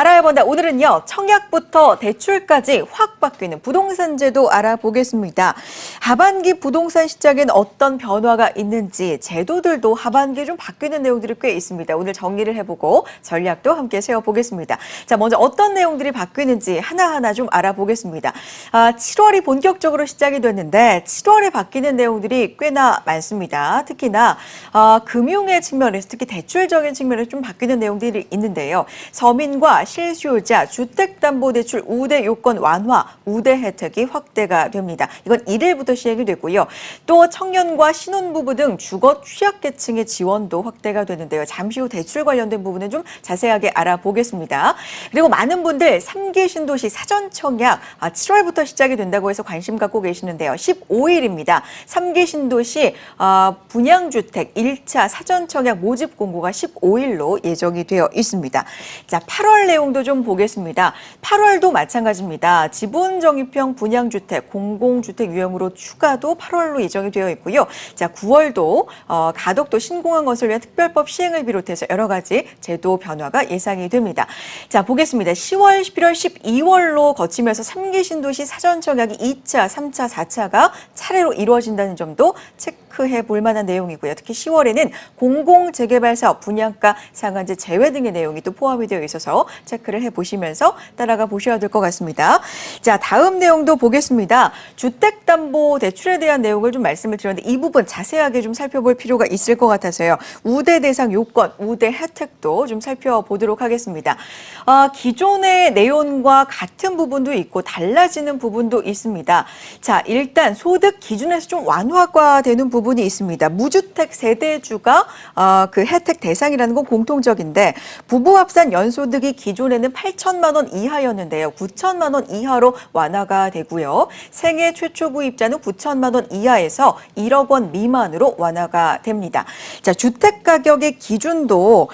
알아야본다. 오늘은요, 청약부터 대출까지 확 바뀌는 부동산 제도 알아보겠습니다. 하반기 부동산 시장엔 어떤 변화가 있는지, 제도들도 하반기에 좀 바뀌는 내용들이 꽤 있습니다. 오늘 정리를 해보고 전략도 함께 세워보겠습니다. 자, 먼저 어떤 내용들이 바뀌는지 하나하나 좀 알아보겠습니다. 7월이 본격적으로 시작이 됐는데 7월에 바뀌는 내용들이 꽤나 많습니다. 특히나 금융의 측면에서, 특히 대출적인 측면에서 좀 바뀌는 내용들이 있는데요. 서민과 실수요자, 주택담보대출 우대 요건 완화, 우대 혜택이 확대가 됩니다. 이건 1일부터 시행이 됐고요. 또 청년과 신혼부부 등 주거 취약계층의 지원도 확대가 되는데요. 잠시 후 대출 관련된 부분은 좀 자세하게 알아보겠습니다. 그리고 많은 분들 3기 신도시 사전청약 7월부터 시작이 된다고 해서 관심 갖고 계시는데요. 15일입니다. 3기 신도시 분양주택 1차 사전청약 모집 공고가 15일로 예정이 되어 있습니다. 자, 8월 내용도 좀 보겠습니다. 8월도 마찬가지입니다. 지분정입형 분양주택, 공공주택 유형으로 추가도 8월로 예정이 되어 있고요. 자, 9월도 가덕도 신공항 건설 위한 특별법 시행을 비롯해서 여러 가지 제도 변화가 예상이 됩니다. 자, 보겠습니다. 10월, 11월, 12월로 거치면서 3기 신도시 사전청약이 2차, 3차, 4차가 차례로 이루어진다는 점도 체크해 볼 만한 내용이고요. 특히 10월에는 공공재개발사업 분양가 상한제 제외 등의 내용이 또 포함이 되어 있어서 체크를 해보시면서 따라가 보셔야 될 것 같습니다. 자, 다음 내용도 보겠습니다. 주택담보대출에 대한 내용을 좀 말씀을 드렸는데 이 부분 자세하게 좀 살펴볼 필요가 있을 것 같아서요. 우대 대상 요건, 우대 혜택도 좀 살펴보도록 하겠습니다. 기존의 내용과 같은 부분도 있고 달라지는 부분도 있습니다. 자, 일단 소득 기준에서 좀 완화가 되는 부분이 있습니다. 무주택 세대주가 그 혜택 대상이라는 건 공통적인데 부부 합산 연소득이 기존에는 8천만 원 이하였는데요. 9천만 원 이하로 완화가 되고요. 생애 최초 구입자는 9천만 원 이하에서 1억 원 미만으로 완화가 됩니다. 자, 주택 가격의 기준도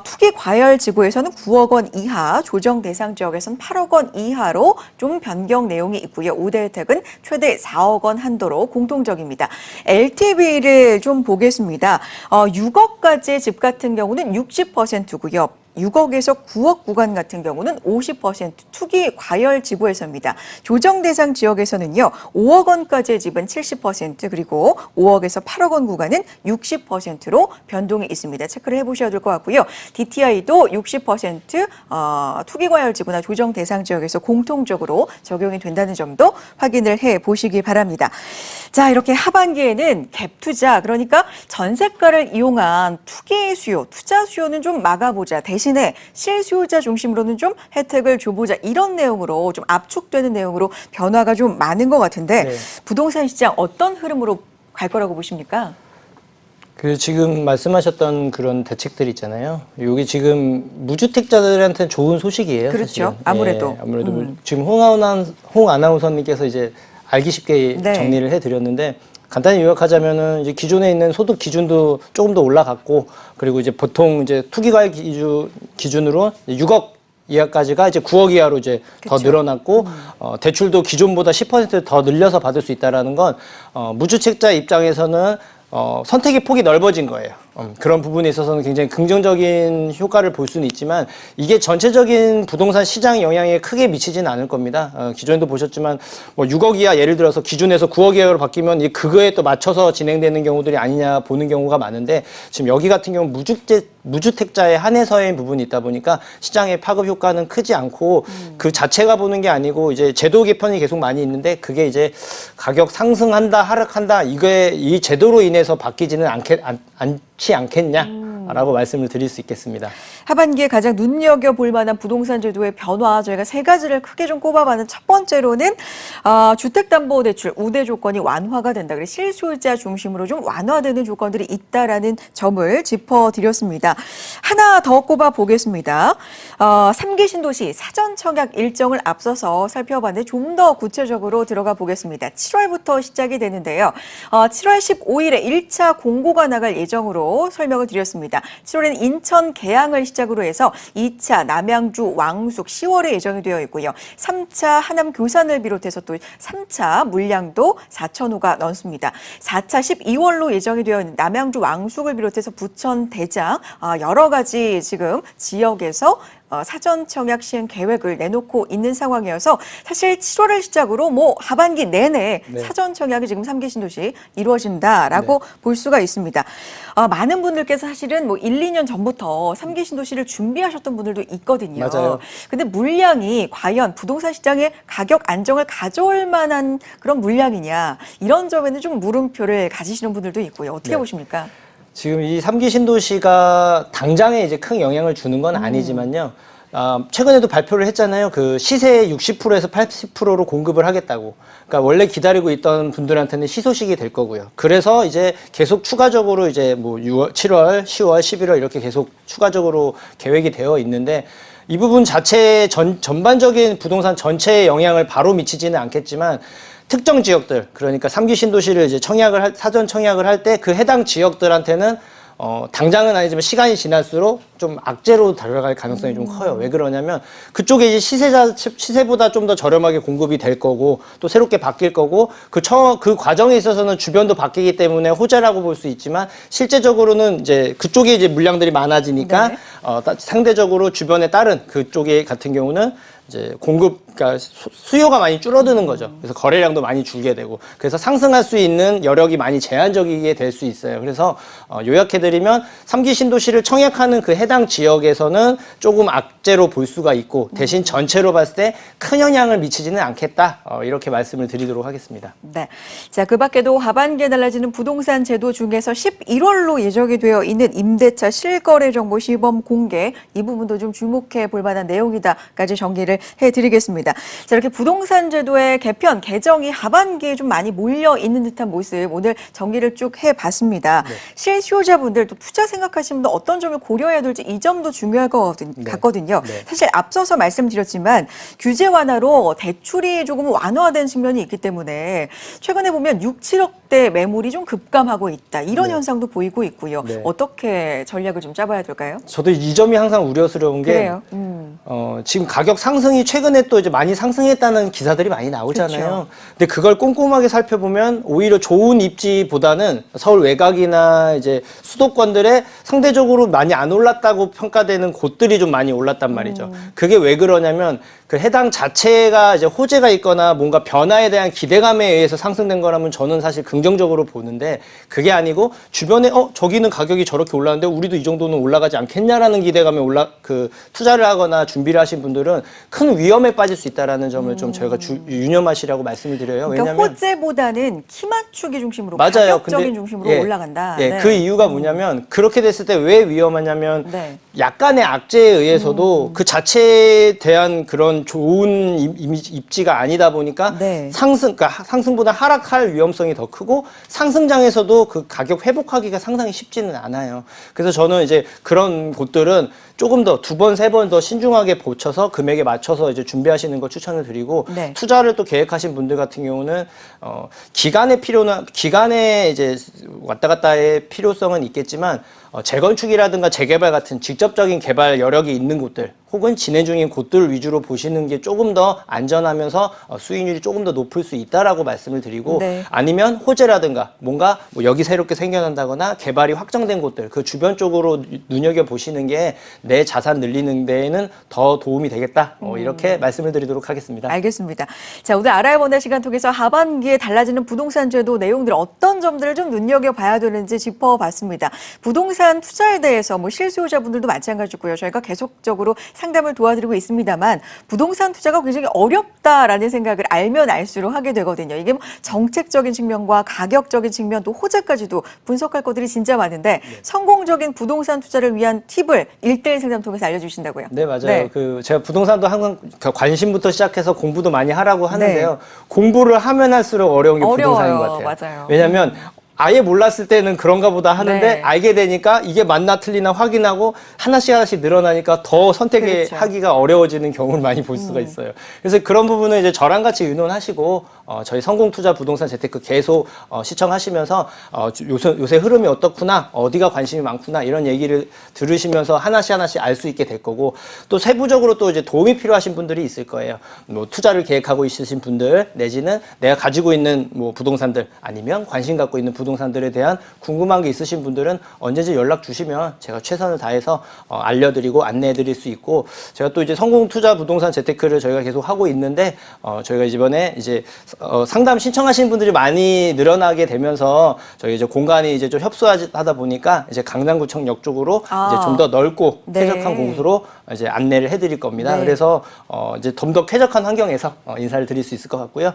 투기 과열 지구에서는 9억 원 이하, 조정 대상 지역에서는 8억 원 이하로 좀 변경 내용이 있고요. 우대 혜택은 최대 4억 원 한도로 공통적입니다. LTV를 좀 보겠습니다. 6억까지의 집 같은 경우는 60%고요. 6억에서 9억 구간 같은 경우는 50% 투기 과열 지구에서입니다. 조정 대상 지역에서는요. 5억 원까지의 집은 70% 그리고 5억에서 8억 원 구간은 60%로 변동이 있습니다. 체크를 해보셔야 될 것 같고요. DTI도 60% 투기 과열 지구나 조정 대상 지역에서 공통적으로 적용이 된다는 점도 확인을 해보시기 바랍니다. 자, 이렇게 하반기에는 갭 투자, 그러니까 전세가를 이용한 투기 수요, 투자 수요는 좀 막아보자. 대신에 실수요자 중심으로는 좀 혜택을 줘보자. 이런 내용으로 좀 압축되는 내용으로 변화가 좀 많은 것 같은데 네. 부동산 시장 어떤 흐름으로 갈 거라고 보십니까? 지금 말씀하셨던 그런 대책들 있잖아요. 이게 지금 무주택자들한테는 좋은 소식이에요. 그렇죠. 사실은. 아무래도. 예, 아무래도 지금 홍 아나운서님께서 이제 알기 쉽게 네. 정리를 해드렸는데 간단히 요약하자면은 이제 기존에 있는 소득 기준도 조금 더 올라갔고 그리고 이제 보통 이제 투기과열 기준으로 6억 이하까지가 이제 9억 이하로 이제 그쵸. 더 늘어났고 대출도 기존보다 10% 더 늘려서 받을 수 있다라는 건 무주택자 입장에서는 선택의 폭이 넓어진 거예요. 그런 부분에 있어서는 굉장히 긍정적인 효과를 볼 수는 있지만 이게 전체적인 부동산 시장 영향에 크게 미치지는 않을 겁니다. 기존에도 보셨지만 뭐 6억 이하 예를 들어서 기준에서 9억 이하로 바뀌면 그거에 또 맞춰서 진행되는 경우들이 아니냐 보는 경우가 많은데 지금 여기 같은 경우 무주택자에 한해서의 부분이 있다 보니까 시장의 파급 효과는 크지 않고 그 자체가 보는 게 아니고 이제 제도 개편이 계속 많이 있는데 그게 이제 가격 상승한다 하락한다 이게 이 제도로 인해서 바뀌지는 않지 않겠냐라고 말씀을 드릴 수 있겠습니다. 하반기에 가장 눈여겨볼 만한 부동산 제도의 변화 저희가 세 가지를 크게 좀 꼽아봤는 첫 번째로는 주택담보대출 우대 조건이 완화가 된다. 그래서 실수요자 중심으로 좀 완화되는 조건들이 있다라는 점을 짚어드렸습니다. 하나 더 꼽아보겠습니다. 3기 신도시 사전청약 일정을 앞서서 살펴봤는데 좀 더 구체적으로 들어가 보겠습니다. 7월부터 시작이 되는데요. 7월 15일에 1차 공고가 나갈 예정으로 설명을 드렸습니다. 7월에는 인천 계양을 시작으로 해서 2차 남양주 왕숙 10월에 예정이 되어 있고요. 3차 하남 교산을 비롯해서 또 3차 물량도 4,000호가 넘습니다. 4차 12월로 예정이 되어 있는 남양주 왕숙을 비롯해서 부천 대장 여러 가지 지금 지역에서 사전 청약 시행 계획을 내놓고 있는 상황이어서 사실 7월을 시작으로 뭐 하반기 내내 네. 사전 청약이 지금 3기 신도시 이루어진다라고 볼 수가 있습니다. 많은 분들께서 사실은 뭐 1, 2년 전부터 3기 신도시를 준비하셨던 분들도 있거든요. 맞아요. 근데 물량이 과연 부동산 시장의 가격 안정을 가져올 만한 그런 물량이냐 이런 점에는 좀 물음표를 가지시는 분들도 있고요. 어떻게 네. 보십니까? 지금 이 3기 신도시가 당장에 이제 큰 영향을 주는 건 아니지만요. 최근에도 발표를 했잖아요. 그 시세의 60%에서 80%로 공급을 하겠다고. 그러니까 원래 기다리고 있던 분들한테는 희소식이 될 거고요. 그래서 이제 계속 추가적으로 이제 뭐 6월, 7월, 10월, 11월 이렇게 계속 추가적으로 계획이 되어 있는데 이 부분 자체 전반적인 부동산 전체에 영향을 바로 미치지는 않겠지만 특정 지역들, 그러니까 3기 신도시를 이제 사전 청약을 할 때 그 해당 지역들한테는 당장은 아니지만 시간이 지날수록 좀 악재로 다가갈 가능성이 좀 커요. 왜 그러냐면 그쪽에 이제 시세보다 좀 더 저렴하게 공급이 될 거고 또 새롭게 바뀔 거고 그 과정에 있어서는 주변도 바뀌기 때문에 호재라고 볼 수 있지만 실제적으로는 이제 그쪽에 이제 물량들이 많아지니까 네. 상대적으로 주변에 다른 그쪽에 같은 경우는 이제 그러니까 수요가 많이 줄어드는 거죠. 그래서 거래량도 많이 줄게 되고, 그래서 상승할 수 있는 여력이 많이 제한적이게 될 수 있어요. 그래서 요약해드리면 3기 신도시를 청약하는 그 해당 지역에서는 조금 악재로 볼 수가 있고, 대신 전체로 봤을 때 큰 영향을 미치지는 않겠다. 이렇게 말씀을 드리도록 하겠습니다. 네. 자, 그 밖에도 하반기에 달라지는 부동산 제도 중에서 11월로 예정이 되어 있는 임대차 실거래 정보 시범 공개, 이 부분도 좀 주목해 볼 만한 내용이다까지 정리를 해드리겠습니다. 자, 이렇게 부동산 제도의 개편, 개정이 하반기에 좀 많이 몰려 있는 듯한 모습 오늘 정리를 쭉 해봤습니다. 네. 실수요자분들 또 투자 생각하시는 분들 어떤 점을 고려해야 될지 이 점도 중요할 것 같거든요. 네. 사실 앞서서 말씀드렸지만 규제 완화로 대출이 조금 완화된 측면이 있기 때문에 최근에 보면 6, 7억대 매물이 좀 급감하고 있다. 이런 네. 현상도 보이고 있고요. 네. 어떻게 전략을 좀 짜봐야 될까요? 저도 이 점이 항상 우려스러운 게 그래요. 지금 가격 상승이 최근에 또 이제 많이 상승했다는 기사들이 많이 나오잖아요. 그렇죠. 근데 그걸 꼼꼼하게 살펴보면 오히려 좋은 입지보다는 서울 외곽이나 이제 수도권들에 상대적으로 많이 안 올랐다고 평가되는 곳들이 좀 많이 올랐단 말이죠. 그게 왜 그러냐면 그 해당 자체가 이제 호재가 있거나 뭔가 변화에 대한 기대감에 의해서 상승된 거라면 저는 사실 긍정적으로 보는데, 그게 아니고 주변에 저기는 가격이 저렇게 올랐는데 우리도 이 정도는 올라가지 않겠냐라는 기대감에 투자를 하거나 준비를 하신 분들은 큰 위험에 빠질 수 있다라는 점을 좀 저희가 유념하시라고 말씀을 드려요. 그러니까 왜냐면 호재보다는 키 맞추기 중심으로 맞아요. 가격적인 근데 중심으로 올라간다. 예, 네. 그 이유가 뭐냐면 그렇게 됐을 때 왜 위험하냐면 네. 약간의 악재에 의해서도 그 자체에 대한 그런 좋은 입지가 아니다 보니까 네. 그러니까 상승보다 하락할 위험성이 더 크고 상승장에서도 그 가격 회복하기가 상당히 쉽지는 않아요. 그래서 저는 이제 그런 곳들은 조금 더 2번, 3번 더 신중하게 보쳐서 금액에 맞춰서 이제 준비하시는 걸 추천을 드리고, 네. 투자를 또 계획하신 분들 같은 경우는 기간에 이제 왔다 갔다의 필요성은 있겠지만 재건축이라든가 재개발 같은 직접적인 개발 여력이 있는 곳들 혹은 진행 중인 곳들 위주로 보시는 게 조금 더 안전하면서 수익률이 조금 더 높을 수 있다라고 말씀을 드리고, 네. 아니면 호재라든가 뭔가 뭐 여기 새롭게 생겨난다거나 개발이 확정된 곳들 그 주변 쪽으로 눈여겨보시는 게 내 자산 늘리는 데에는 더 도움이 되겠다. 이렇게 말씀을 드리도록 하겠습니다. 알겠습니다. 자, 오늘 알아야본다 시간 통해서 하반기에 달라지는 부동산 제도 내용들 어떤 점들을 좀 눈여겨봐야 되는지 짚어봤습니다. 부동산 투자에 대해서 뭐 실수요자분들도 마찬가지고요. 저희가 계속적으로 상담을 도와드리고 있습니다만 부동산 투자가 굉장히 어렵다라는 생각을 알면 알수록 하게 되거든요. 이게 뭐 정책적인 측면과 가격적인 측면 또 호재까지도 분석할 것들이 진짜 많은데 성공적인 부동산 투자를 위한 팁을 1대1 상담 통해서 알려주신다고요? 네, 맞아요. 네. 제가 부동산도 항상 관심부터 시작해서 공부도 많이 하라고 하는데요. 네. 공부를 하면 할수록 어려운 게 어려워요. 부동산인 것 같아요. 맞아요. 왜냐하면 아예 몰랐을 때는 그런가 보다 하는데 네. 알게 되니까 이게 맞나 틀리나 확인하고 하나씩 늘어나니까 더 선택을 그렇죠. 하기가 어려워지는 경우를 많이 볼 수가 있어요. 그래서 그런 부분은 이제 저랑 같이 의논하시고 저희 성공투자 부동산 재테크 계속 시청하시면서 요새 흐름이 어떻구나, 어디가 관심이 많구나 이런 얘기를 들으시면서 하나씩 알 수 있게 될 거고, 또 세부적으로 또 이제 도움이 필요하신 분들이 있을 거예요. 뭐 투자를 계획하고 있으신 분들 내지는 내가 가지고 있는 뭐 부동산들 아니면 관심 갖고 있는 부동산들에 대한 궁금한 게 있으신 분들은 언제든지 연락 주시면 제가 최선을 다해서 알려드리고 안내해드릴 수 있고, 제가 또 이제 성공투자 부동산 재테크를 저희가 계속 하고 있는데 저희가 이번에 이제 상담 신청하시는 분들이 많이 늘어나게 되면서 저희 이제 공간이 이제 좀 협소하다 보니까 이제 강남구청역 쪽으로 이제 좀 더 넓고 쾌적한 곳으로 이제 안내를 해드릴 겁니다. 그래서 이제 좀 더 쾌적한 환경에서 인사를 드릴 수 있을 것 같고요.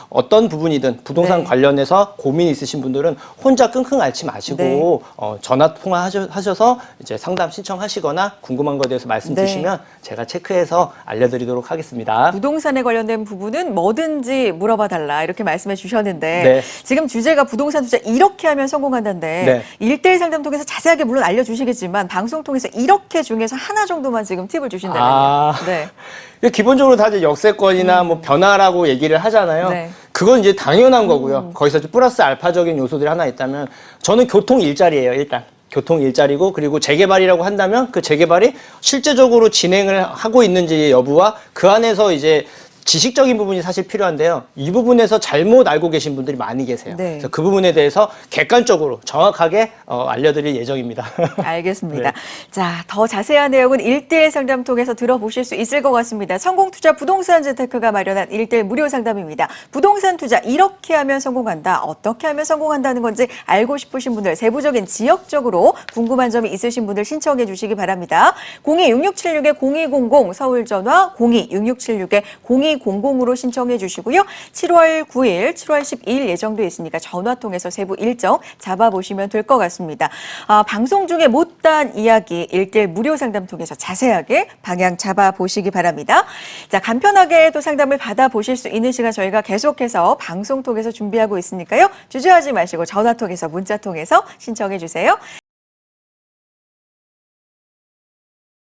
어떤 부분이든 부동산 관련해서 고민이 있으신 분들은 혼자 끙끙 앓지 마시고 전화 통화하셔서 이제 상담 신청하시거나 궁금한 것에 대해서 말씀 주시면 제가 체크해서 알려드리도록 하겠습니다. 부동산에 관련된 부분은 뭐든지 물어봐 달라 이렇게 말씀해 주셨는데 지금 주제가 부동산 투자 이렇게 하면 성공한다는데 1대1 상담 통해서 자세하게 물론 알려주시겠지만 방송 통해서 이렇게 중에서 하나 정도만 지금 팁을 주신다면요. 기본적으로 다 이제 역세권이나 뭐 변화라고 얘기를 하잖아요. 그건 이제 당연한 거고요. 거기서 플러스 알파적인 요소들이 하나 있다면 저는 교통 일자리예요, 일단. 교통 일자리고, 그리고 재개발이라고 한다면 그 재개발이 실제적으로 진행을 하고 있는지 여부와 그 안에서 이제 지식적인 부분이 사실 필요한데요. 이 부분에서 잘못 알고 계신 분들이 많이 계세요. 그래서 그 부분에 대해서 객관적으로 정확하게 알려드릴 예정입니다. 알겠습니다. 자, 더 자세한 내용은 1대1 상담 통해서 들어보실 수 있을 것 같습니다. 성공투자 부동산 재테크가 마련한 1대1 무료 상담입니다. 부동산 투자 이렇게 하면 성공한다. 어떻게 하면 성공한다는 건지 알고 싶으신 분들, 세부적인 지역적으로 궁금한 점이 있으신 분들 신청해 주시기 바랍니다. 02-6676-0200 서울 전화 02-6676-0200으로 신청해 주시고요. 7월 9일, 7월 12일 예정돼 있으니까 전화 통해서 세부 일정 잡아보시면 될 것 같습니다. 방송 중에 못다한 이야기 1대1 무료 상담 통해서 자세하게 방향 잡아보시기 바랍니다. 자, 간편하게 또 상담을 받아보실 수 있는 시간 저희가 계속해서 방송 통해서 준비하고 있으니까요. 주저하지 마시고 전화 통해서 문자 통해서 신청해 주세요.